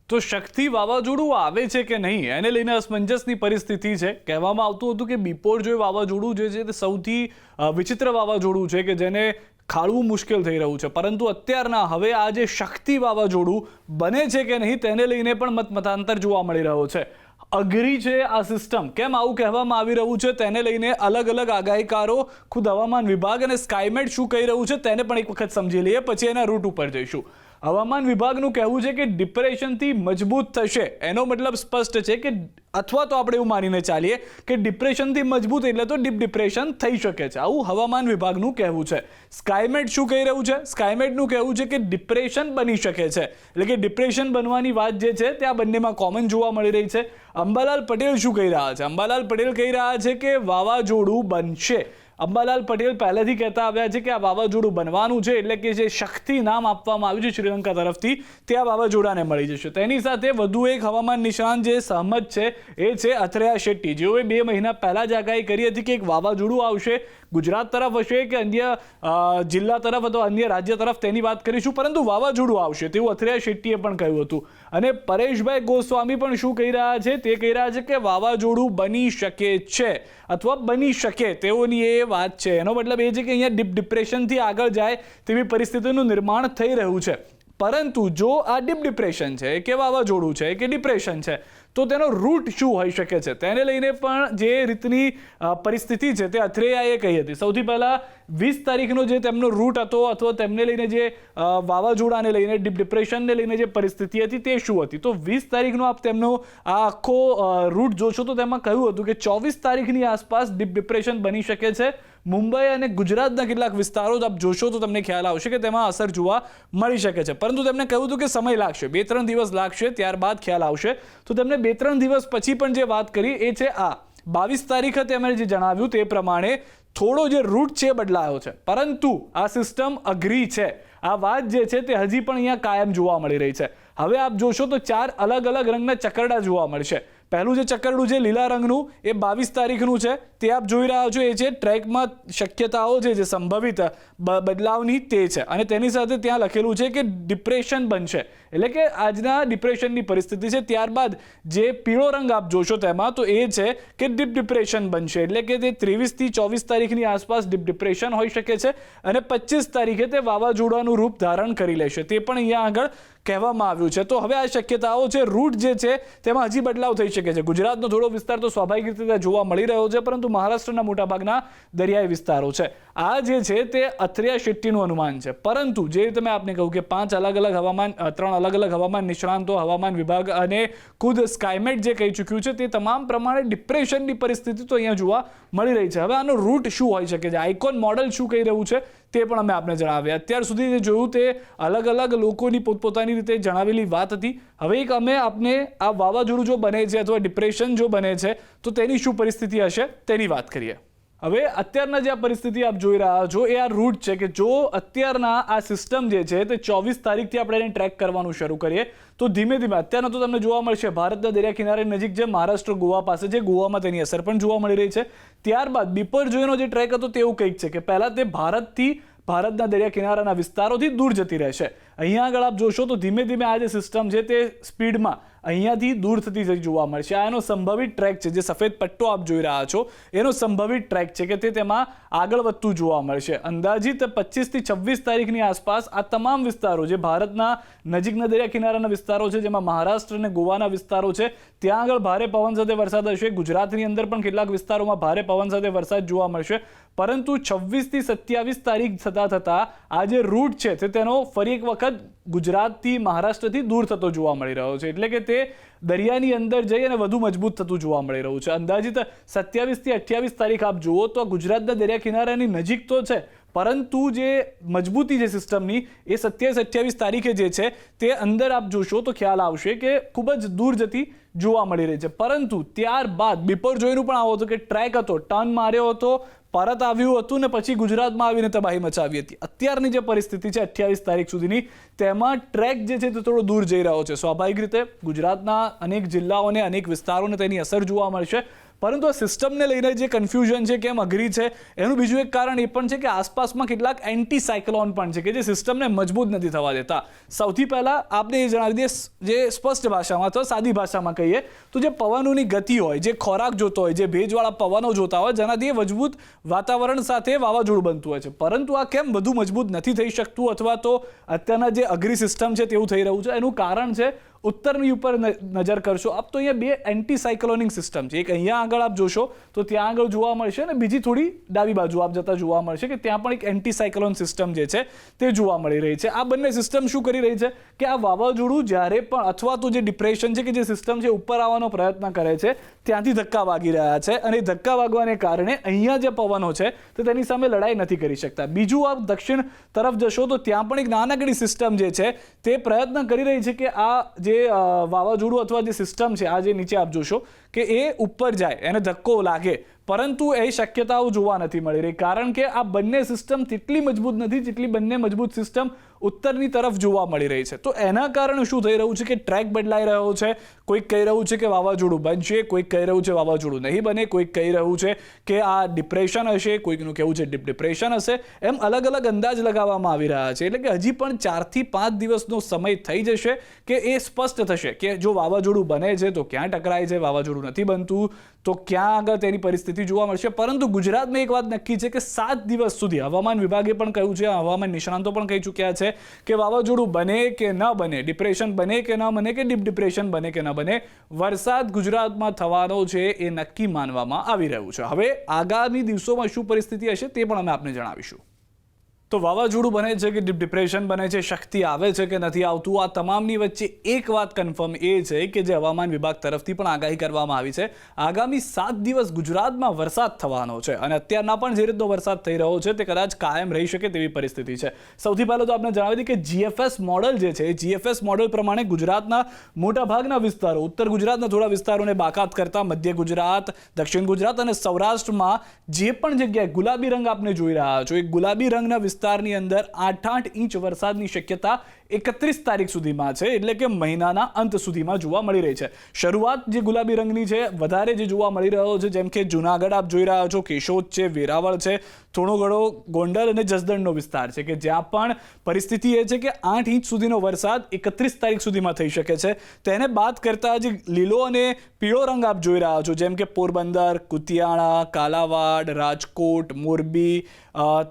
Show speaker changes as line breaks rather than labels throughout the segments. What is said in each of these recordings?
તો શક્તિ વાવાઝોડું આવે છે કે નહીં એને લઈને અસમંજસની પરિસ્થિતિ છે. કહેવામાં આવતું હતું કે બિપોરજોય વાવાઝોડું જે છે તે સૌથી વિચિત્ર વાવાઝોડું છે કે જેને ખાળવું મુશ્કેલ થઈ રહ્યું છે, પરંતુ અત્યારના હવે આ જે શક્તિ વાવાઝોડું બને છે કે નહીં તેને લઈને પણ મતાંતર જોવા મળી રહ્યો છે. અઘરી છે આ સિસ્ટમ, કેમ આવું કહેવામાં આવી રહ્યું છે તેને લઈને અલગ અલગ આગાહીકારો, ખુદ હવામાન વિભાગ અને સ્કાયમેટ શું કહી રહ્યું છે તેને પણ એક વખત સમજી લઈએ, પછી એના રૂટ ઉપર જઈશું. હવામાન વિભાગનું કહેવું છે કે ડિપ્રેશનથી મજબૂત થશે, એનો મતલબ સ્પષ્ટ છે કે અથવા તો આપણે એવું માનીને ચાલીએ કે ડિપ્રેશનથી મજબૂત એટલે તો ડીપ ડિપ્રેશન થઈ શકે છે, આવું હવામાન વિભાગનું કહેવું છે. સ્કાયમેટ શું કહી રહ્યું છે? સ્કાયમેટનું કહેવું છે કે ડિપ્રેશન બની શકે છે, એટલે કે ડિપ્રેશન બનવાની વાત જે છે તે આ બંનેમાં કોમન જોવા મળી રહી છે. અંબાલાલ પટેલ શું કહી રહ્યા છે? અંબાલાલ પટેલ કહી રહ્યા છે કે વાવાઝોડું બનશે. અંબાલાલ પટેલ પહેલેથી કહેતા આવ્યા છે કે આ વાવાઝોડું બનવાનું છે, એટલે કે જે શક્તિ નામ આપવામાં આવ્યું છે શ્રીલંકા તરફથી તે આ વાવાઝોડાને મળી જશે. તેની સાથે વધુ એક હવામાન નિષ્ણાત જે સહમત છે એ છે અથરેયા શેટ્ટી, જેઓએ 2 મહિના પહેલા જ આગાહી કરી હતી કે એક વાવાઝોડું આવશે, ગુજરાત તરફ હશે કે અન્ય જિલ્લા તરફ અથવા અન્ય રાજ્ય તરફ તેની વાત કરીશું, પરંતુ વાવાઝોડું આવશે તેવું અથરેયા શેટ્ટીએ પણ કહ્યું હતું. અને પરેશભાઈ ગોસ્વામી પણ શું કહી રહ્યા છે? તે કહી રહ્યા છે કે વાવાઝોડું બની શકે છે અથવા બની શકે તેઓની એ વાત છે. એનો મતલબ એ છે કે અહીંયા ડિપ્રેશનથી આગળ જાય તેવી પરિસ્થિતિનું નિર્માણ થઈ રહ્યું છે. પરંતુ જો આ ડીપ ડિપ્રેશન છે કે વાવાઝોડું છે કે ડિપ્રેશન છે તો તેનો રૂટ શું હોઈ શકે છે તેને લઈને પણ જે રીતની પરિસ્થિતિ છે તે અથરેયાએ કહી હતી. સૌથી પહેલાં 20 તારીખનો જે તેમનો રૂટ હતો અથવા તેમને લઈને જે વાવાઝોડાને લઈને ડીપ ડિપ્રેશનને લઈને જે પરિસ્થિતિ હતી તે શું હતી, તો 20 તારીખનો આપ તેમનો આ આખો રૂટ જોશો તો તેમાં કહ્યું હતું કે 24 તારીખની આસપાસ ડીપ ડિપ્રેશન બની શકે છે. મુંબઈ અને ગુજરાતના કેટલાક વિસ્તારો આપ જોશો તો તમને ખ્યાલ આવશે કે તેમાં અસર જોવા મળી શકે છે, પરંતુ તેમણે કહ્યું હતું કે સમય લાગશે, 2-3 દિવસ લાગશે, ત્યારબાદ ખ્યાલ આવશે. તો તેમણે 2-3 દિવસ પછી પણ જે વાત કરી એ છે આ 22 તારીખે તેમણે જે જણાવ્યું તે પ્રમાણે થોડો જે રૂટ છે બદલાયો છે, પરંતુ આ સિસ્ટમ અઘરી છે. આ વાત જે છે તે હજી પણ અહીંયા કાયમ જોવા મળી રહી છે. હવે આપ જોશો તો 4 અલગ અલગ રંગના ચકરડા જોવા મળશે. પહેલું જે ચક્કરડું છે લીલા રંગનું એ 22 તારીખનું છે, તે આપ જોઈ રહ્યા છો. એ છે ટ્રેકમાં શક્યતાઓ છે જે સંભવિત બદલાવની તે છે, અને તેની સાથે ત્યાં લખેલું છે કે ડિપ્રેશન બનશે, એટલે કે આજના ડિપ્રેશનની પરિસ્થિતિ છે. ત્યારબાદ જે પીળો રંગ આપ જોશો તેમાં તો એ છે કે ડીપ ડિપ્રેશન બનશે, એટલે કે તે 23 થી 24 તારીખની આસપાસ ડીપ ડિપ્રેશન હોઈ શકે છે અને 25 તારીખે તે વાવાઝોડાનું રૂપ ધારણ કરી લેશે, તે પણ અહીંયા આગળ કહેવામાં આવ્યું છે. તો હવે આ શક્યતાઓ છે, રૂટ જે છે તેમાં હજી બદલાવ થઈ શકે છે. ગુજરાતનો થોડો વિસ્તાર તો સ્વાભાવિક રીતે જોવા મળી રહ્યો છે, પરંતુ મહારાષ્ટ્રના મોટાભાગના દરિયાઈ વિસ્તારો છે. આ જે છે તે અથરેયા શેટ્ટીનું અનુમાન છે, પરંતુ જે તમે આપને કહ્યું કે 3 અલગ અલગ હવામાન નિષ્ણાંતો, હવામાન વિભાગ અને ખુદ સ્કાયમેટ જે કહી ચૂક્યું છે તે તમામ પ્રમાણે ડિપ્રેશનની પરિસ્થિતિ તો અહીંયા જોવા મળી રહી છે. હવે આનો રૂટ શું હોઈ શકે છે, આઇકોન મોડલ શું કહી રહ્યું છે તે પણ અમે આપને જણાવ્યા. અત્યાર સુધી જે જોયું તે અલગ અલગ લોકોની પોતપોતાની રીતે જણાવેલી વાત હતી. હવે એક અમે આપને આ વાવાઝોડું જો બને છે અથવા ડિપ્રેશન જો બને છે તો તેની શું પરિસ્થિતિ હશે તેની વાત કરીએ. હવે અત્યારના જે આ પરિસ્થિતિ આપ જોઈ રહ્યા છો એ આ રૂટ છે કે જો અત્યારના આ સિસ્ટમ જે છે તે 24 તારીખથી આપણે એને ટ્રેક કરવાનું શરૂ કરીએ તો ધીમે ધીમે અત્યારના તો તમને જોવા મળશે ભારતના દરિયા કિનારે નજીક જે મહારાષ્ટ્ર ગોવા પાસે છે, ગોવામાં તેની અસર પણ જોવા મળી રહી છે. ત્યારબાદ બિપરજોયનો જે ટ્રેક હતો તે એવું કંઈક છે કે પહેલાં તે ભારતના દરિયા કિનારાના વિસ્તારોથી દૂર જતી રહેશે. અહીંયા આગળ આપ જોશો તો ધીમે ધીમે આ જે સિસ્ટમ છે તે સ્પીડમાં અહીંયાથી દૂર થતી જોવા મળશે. આ એનો સંભવિત ટ્રેક છે, જે સફેદ પટ્ટો આપ જોઈ રહ્યા છો એનો સંભવિત ટ્રેક છે કે તે તેમાં આગળ વધતું જોવા મળશે. અંદાજિત 25 થી 26 તારીખની આસપાસ આ તમામ વિસ્તારો જે ભારતના નજીકના દરિયા કિનારાના વિસ્તારો છે, જેમાં મહારાષ્ટ્ર અને ગોવાના વિસ્તારો છે, ત્યાં આગળ ભારે પવન સાથે વરસાદ હશે. ગુજરાતની અંદર પણ કેટલાક વિસ્તારોમાં ભારે પવન સાથે વરસાદ જોવા મળશે, પરંતુ 26 થી 27 તારીખ થતા આ જે રૂટ છે તે તેનો ફરી એક વખત ગુજરાતથી મહારાષ્ટ્રથી દૂર થતો જોવા મળી રહ્યો છે, એટલે કે તે દરિયાની અંદર જઈ અને વધુ મજબૂત થતું જોવા મળી રહ્યું છે. અંદાજિત 27 થી 28 તારીખ આપ જુઓ તો ગુજરાતના દરિયા કિનારાની નજીક તો છે, પરંતુ જે મજબૂતી છે સિસ્ટમની એ 27-28 તારીખે જે છે તે અંદર આપ જોશો તો ખ્યાલ આવશે કે ખૂબ જ દૂર જતી જોવા મળી રહી છે. પરંતુ ત્યારબાદ બિપરજોયનું પણ આવો હતો કે ટ્રેક હતો, ટર્ન માર્યો હતો, પરત આવ્યું હતું ને પછી ગુજરાતમાં આવીને તબાહી મચાવી હતી. અત્યારની જે પરિસ્થિતિ છે 28 તારીખ સુધીની તેમાં ટ્રેક જે છે તે થોડો દૂર જઈ રહ્યો છે. સ્વાભાવિક રીતે ગુજરાતના અનેક જિલ્લાઓને, અનેક વિસ્તારોને તેની અસર જોવા મળશે, પરંતુ આ સિસ્ટમને લઈને જે કન્ફ્યુઝન છે, કેમ અઘરી છે, એનું બીજું એક કારણ એ પણ છે કે આસપાસમાં કેટલાક એન્ટી સાયક્લોન પણ છે કે જે સિસ્ટમને મજબૂત નથી થવા દેતા. સૌથી પહેલાં આપણે એ જણાવી દઈએ, જે સ્પષ્ટ ભાષામાં અથવા સાદી ભાષામાં કહીએ તો જે પવનોની ગતિ હોય, જે ખોરાક જોતો હોય, જે ભેજવાળા પવનો જોતા હોય, જેનાથી મજબૂત વાતાવરણ સાથે વાવાઝોડું બનતું હોય છે. પરંતુ આ કેમ વધુ મજબૂત નથી થઈ શકતું અથવા તો અત્યારના જે અઘરી સિસ્ટમ છે તેવું થઈ રહ્યું છે? એનું કારણ છે ઉત્તરની ઉપર નજર કરશો આપ તો અહીંયા બે એન્ટી સાયક્લોનિક સિસ્ટમ છે. એક અહીંયા આગળ આપ જોશો તો ત્યાં આગળ જોવા મળશે અને બીજી થોડી ડાબી બાજુ આપ જતા જોવા મળશે કે ત્યાં પણ એક એન્ટી સાયક્લોન સિસ્ટમ જે છે તે જોવા મળી રહી છે. આ બંને સિસ્ટમ શું કરી રહી છે કે આ વાવાઝોડું જ્યારે પણ અથવા તો જે ડિપ્રેશન છે કે જે સિસ્ટમ છે ઉપર આવવાનો પ્રયત્ન કરે છે ત્યાંથી ધક્કા વાગી રહ્યા છે અને ધક્કા વાગવાને કારણે અહીંયા જે પવનો છે તો તેની સામે લડાઈ નથી કરી શકતા. બીજું આપ દક્ષિણ તરફ જશો તો ત્યાં પણ એક નાનકડી સિસ્ટમ જે છે તે પ્રયત્ન કરી રહી છે કે આ જે વાવાઝોડું અથવા જે સિસ્ટમ છે આ જે નીચે આપ જોશો કે એ ઉપર જાય, એને ધક્કો લાગે, પરંતુ એ શક્યતાઓ જોવા નથી મળી રહી કારણ કે આ બંને સિસ્ટમ તેટલી મજબૂત નથી જેટલી બંને મજબૂત સિસ્ટમ ઉત્તરની તરફ જોવા મળી રહી છે. તો એના કારણે શું થઈ રહ્યું છે કે ટ્રેક બદલાઈ રહ્યો છે. કોઈક કહી રહ્યું છે કે વાવાઝોડું બનશે, કોઈક કહી રહ્યું છે વાવાઝોડું નહીં બને, કોઈક કહી રહ્યું છે કે આ ડિપ્રેશન હશે, કોઈકનું કહેવું છે ડીપ ડિપ્રેશન હશે. એમ અલગ અલગ અંદાજ લગાવવામાં આવી રહ્યા છે. એટલે કે હજી પણ 4 થી 5 દિવસનો સમય થઈ જશે કે એ સ્પષ્ટ થશે કે જો વાવાઝોડું બને છે તો ક્યાં ટકરાય છે, વાવાઝોડું નથી બનતું તો ક્યાં આગળ તેની પરિસ્થિતિ જોવા મળશે. પરંતુ ગુજરાતમાં એક વાત નક્કી છે કે 7 દિવસ સુધી હવામાન વિભાગે પણ કહ્યું છે, હવામાન નિષ્ણાંતો પણ કહી ચૂક્યા છે કે વાવાઝોડું બને કે ન બને, ડિપ્રેશન બને કે ન બને કે ડીપ ડિપ્રેશન બને કે ન બને, વરસાદ ગુજરાતમાં થવાનો છે એ નક્કી માનવામાં આવી રહ્યું છે. હવે આગામી દિવસોમાં શું પરિસ્થિતિ હશે તે પણ અમે આપને જણાવીશું. તો વાવાઝોડું બને છે કે ડીપ ડિપ્રેશન બને છે, શક્તિ આવે છે કે નથી આવતું, આ તમામની વચ્ચે એક વાત કન્ફર્મ એ છે કે જે હવામાન વિભાગ તરફથી પણ આગાહી કરવામાં આવી છે, આગામી 7 દિવસ ગુજરાતમાં વરસાદ થવાનો છે અને અત્યારના પણ જે રીતનો વરસાદ થઈ રહ્યો છે તે કદાચ કાયમ રહી શકે તેવી પરિસ્થિતિ છે. સૌથી પહેલાં તો આપણે જણાવી દઈએ કે જીએફએસ મોડલ જે છે, જીએફએસ મોડલ પ્રમાણે ગુજરાતના મોટાભાગના વિસ્તારો, ઉત્તર ગુજરાતના થોડા વિસ્તારોને બાકાત કરતા મધ્ય ગુજરાત, દક્ષિણ ગુજરાત અને સૌરાષ્ટ્રમાં જે પણ જગ્યાએ ગુલાબી રંગ આપને જોઈ રહ્યા છો, એ ગુલાબી રંગના વિસ્તારની અંદર 8 ઇંચ વરસાદની શક્યતા 31 તારીખ સુધીમાં છે. એટલે કે મહિનાના અંત સુધીમાં જોવા મળી રહી છે. શરૂઆત જે ગુલાબી રંગની છે વધારે જે જોવા મળી રહ્યો છે, જેમ કે જુનાગઢ આપ જોઈ રહ્યા છો, કેશોદ છે, વેરાવળ છે, થોડો ઘણો ગોંડલ અને જસદણનો વિસ્તાર છે કે જ્યાં પણ પરિસ્થિતિ એ છે કે 8 ઇંચ સુધીનો વરસાદ 31 તારીખ સુધીમાં થઈ શકે છે. તેને બાદ કરતા જે લીલો અને પીળો રંગ આપ જોઈ રહ્યા છો, જેમ કે પોરબંદર, કુતિયાણા, કાલાવાડ, રાજકોટ, મોરબી,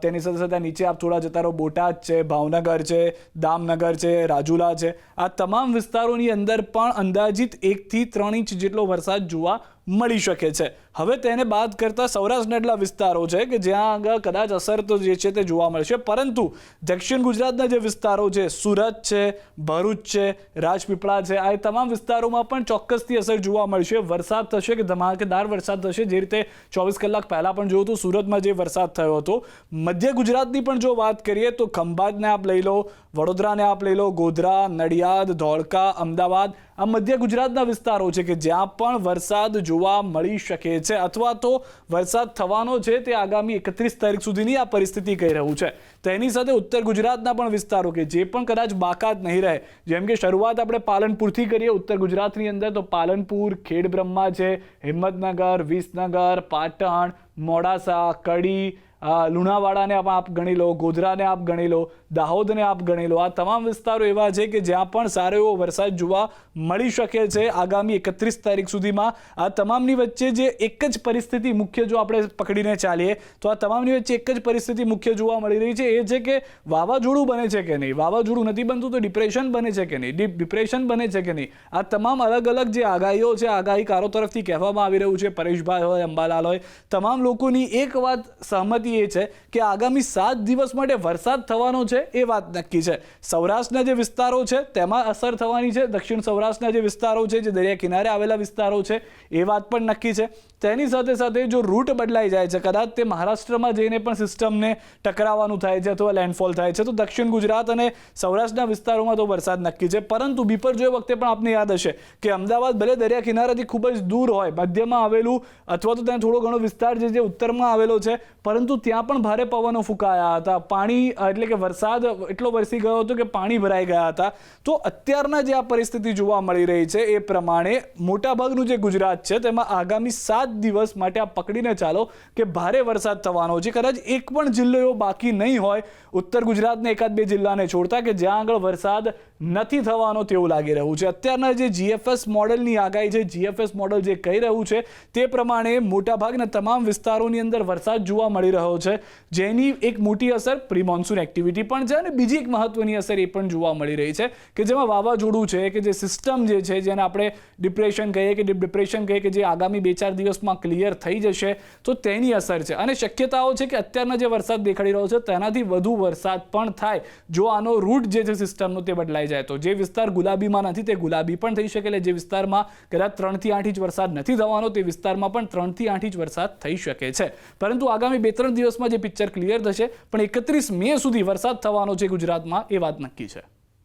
તેની સાથે સાથે નીચે આપ થોડા જતા રહો, બોટાદ છે, ભાવનગર છે, દામનગર છે, રાજુલા છે, આ તમામ વિસ્તારોની અંદર પણ અંદાજિત 1 થી 3 ઇંચ જેટલો વરસાદ જોવા મળી શકે છે. હવે તેને બાદ કરતા સૌરાષ્ટ્રના એટલા વિસ્તારો છે કે જ્યાં આગળ કદાચ અસર તો જે છે તે જોવા મળશે, પરંતુ દક્ષિણ ગુજરાતના જે વિસ્તારો છે, સુરત છે, ભરૂચ છે, રાજપીપળા છે, આ તમામ વિસ્તારોમાં પણ ચોક્કસથી અસર જોવા મળશે. વરસાદ થશે કે ધમાકેદાર વરસાદ થશે, જે રીતે 24 કલાક પહેલા પણ જોયું હતું સુરતમાં જે વરસાદ થયો હતો. મધ્ય ગુજરાતની પણ જો વાત કરીએ તો ખંભાતને આપ લઈ લો, વડોદરાને આપ લઈ લો, ગોધરા, નડિયાદ, ધોળકા, અમદાવાદ, આ મધ્ય ગુજરાતના વિસ્તારો છે કે જ્યાં પણ વરસાદ જોવા મળી શકે છે અથવા તો વરસાદ થવાનો છે તે આગામી 31 તારીખ સુધીની આ પરિસ્થિતિ કહી રહ્યું છે. તેની સાથે ઉત્તર ગુજરાતના પણ વિસ્તારો કે જે પણ કદાચ બાકાત નહીં રહે, જેમ કે શરૂઆત આપણે પાલનપુરથી કરીએ ઉત્તર ગુજરાતની અંદર, તો પાલનપુર, ખેડબ્રહ્મા છે, હિંમતનગર, વિસનગર, પાટણ, મોડાસા, કડી, લુણાવાડાને આપ ગણી લો, ગોધરાને આપ ગણી લો, દાહોદને આપ ગણી લો, આ તમામ વિસ્તારો એવા છે કે જ્યાં પણ સારો એવો વરસાદ જોવા મળી શકે છે આગામી 31 તારીખ સુધીમાં. આ તમામની વચ્ચે જે એક જ પરિસ્થિતિ મુખ્ય જો આપણે પકડીને ચાલીએ તો આ તમામની વચ્ચે એક જ પરિસ્થિતિ મુખ્ય જોવા મળી રહી છે, એ છે કે વાવાઝોડું બને છે કે નહીં, વાવાઝોડું નથી બનતું તો ડિપ્રેશન બને છે કે નહીં, ડીપ ડિપ્રેશન બને છે કે નહીં. આ તમામ અલગ અલગ જે આગાહીઓ છે, આગાહીકારો તરફથી કહેવામાં આવી રહ્યું છે, પરેશભાઈ હોય, અંબાલાલ હોય, તમામ લોકોની એક વાત સહમતિ એ છે કે આગામી 7 દિવસ માટે વરસાદ થવાનો છે એ વાત નક્કી છે. સૌરાષ્ટ્રના જે વિસ્તારો છે તેમાં અસર થવાની છે, દક્ષિણ સૌરાષ્ટ્રના જે વિસ્તારો છે, જે દરિયા કિનારે આવેલા વિસ્તારો છે, એ વાત પણ નક્કી છે. તેની સાથે સાથે જો રૂટ બદલાઈ જાય છે, કદાચ તે મહારાષ્ટ્રમાં જઈને પણ સિસ્ટમને ટકરાવવાનું થાય છે અથવા લેન્ડફોલ થાય છે, તો દક્ષિણ ગુજરાત અને સૌરાષ્ટ્રના વિસ્તારોમાં તો વરસાદ નક્કી છે. પરંતુ બીપરજોય વખતે પણ આપને યાદ હશે કે અમદાવાદ ભલે દરિયા કિનારાથી ખૂબ જ દૂર હોય, મધ્યમાં આવેલું અથવા તો ત્યાં થોડો ઘણો વિસ્તાર જે ઉત્તરમાં આવેલો છે, પરંતુ પરંતુ ત્યાં પણ ભારે પવનો ફૂંકાયા હતા, પાણી એટલે કે વરસાદ એટલો વરસી ગયો હતો કે પાણી ભરાઈ ગયા હતા. તો અત્યારના જે આ પરિસ્થિતિ જોવા મળી રહી છે એ પ્રમાણે મોટાભાગનું જે ગુજરાત છે તેમાં આગામી 7 દિવસ માટે આ પકડીને ચાલો કે ભારે વરસાદ થવાનો છે. કદાચ એક પણ જિલ્લો એવો બાકી નહીં હોય ઉત્તર ગુજરાતના એકાદ બે જિલ્લાને છોડતા કે જ્યાં આગળ વરસાદ નથી થવાનો તેવું લાગી રહ્યું છે. અત્યારના જે GFS મોડેલની આગાહી છે, GFS મોડેલ જે કહી રહ્યું છે તે પ્રમાણે મોટાભાગના તમામ વિસ્તારોની અંદર વરસાદ જોવા મળી રહ્યો છે, જેની એક મોટી અસર પ્રી મોન્સૂન એક્ટિવિટી પણ છે અને બીજી એક મહત્વની અસર એ પણ જોવા મળી રહી છે કે જેમાં વાવાઝોડું છે કે જે સિસ્ટમ જે છે જેને આપણે ડિપ્રેશન કહીએ કે જે આગામી 2-4 દિવસમાં ક્લિયર થઈ જશે તો તેની અસર છે. અને શક્યતાઓ છે કે અત્યારના જે વરસાદ દેખાડી રહ્યો છે તેનાથી વધુ વરસાદ પણ થાય જો આનો રૂટ જે છે સિસ્ટમનો તે બદલાઈ જાય તો. જે વિસ્તાર ગુલાબીમાં નથી તે ગુલાબી પણ થઈ શકે, જે વિસ્તારમાં કદાચ 3 થી 8 ઇંચ વરસાદ નથી થવાનો તે વિસ્તારમાં પણ 3 થી 8 ઇંચ વરસાદ થઈ શકે છે. પરંતુ આગામી 2-3 દિવસમાં જે પિક્ચર ક્લિયર થશે, પણ 31 મે સુધી વરસાદ થવાનો છે ગુજરાતમાં એ વાત નક્કી છે.